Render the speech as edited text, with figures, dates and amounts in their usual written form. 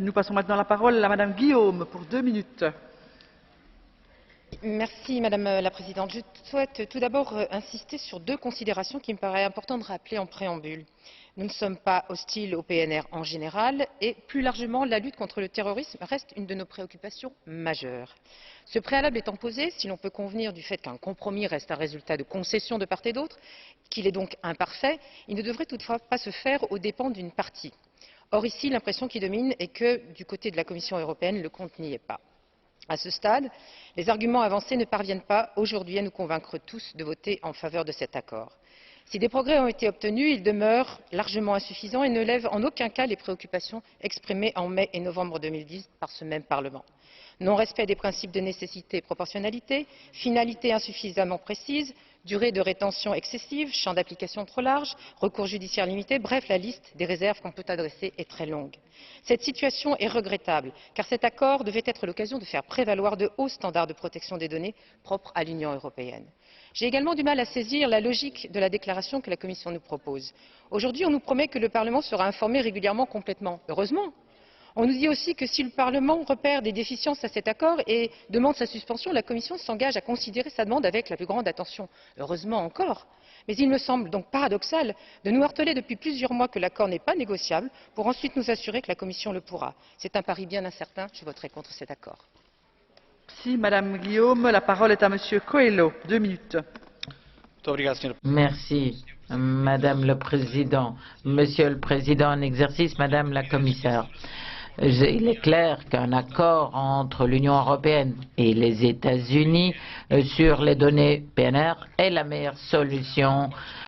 Nous passons maintenant la parole à Madame Guillaume pour 2 minutes. Merci Madame la Présidente. Je souhaite tout d'abord insister sur 2 considérations qui me paraissent importantes de rappeler en préambule. Nous ne sommes pas hostiles au PNR en général et plus largement la lutte contre le terrorisme reste une de nos préoccupations majeures. Ce préalable étant posé, si l'on peut convenir du fait qu'un compromis reste un résultat de concessions de part et d'autre, qu'il est donc imparfait, il ne devrait toutefois pas se faire aux dépens d'une partie. Or ici, l'impression qui domine est que du côté de la Commission européenne, le compte n'y est pas. À ce stade, les arguments avancés ne parviennent pas aujourd'hui à nous convaincre tous de voter en faveur de cet accord. Si des progrès ont été obtenus, ils demeurent largement insuffisants et ne lèvent en aucun cas les préoccupations exprimées en mai et novembre 2010 par ce même Parlement. Non-respect des principes de nécessité et proportionnalité, finalité insuffisamment précise, durée de rétention excessive, champ d'application trop large, recours judiciaire limité, bref, la liste des réserves qu'on peut adresser est très longue. Cette situation est regrettable, car cet accord devait être l'occasion de faire prévaloir de hauts standards de protection des données propres à l'Union européenne. J'ai également du mal à saisir la logique de la déclaration que la Commission nous propose. Aujourd'hui, on nous promet que le Parlement sera informé régulièrement complètement. Heureusement! On nous dit aussi que si le Parlement repère des déficiences à cet accord et demande sa suspension, la Commission s'engage à considérer sa demande avec la plus grande attention. Heureusement encore. Mais il me semble donc paradoxal de nous marteler depuis plusieurs mois que l'accord n'est pas négociable pour ensuite nous assurer que la Commission le pourra. C'est un pari bien incertain. Je voterai contre cet accord. Merci Madame Guillaume. La parole est à Monsieur Coelho. 2 minutes. Merci, Madame le Président. Monsieur le Président en exercice, Madame la Commissaire. Il est clair qu'un accord entre l'Union européenne et les États-Unis sur les données PNR est la meilleure solution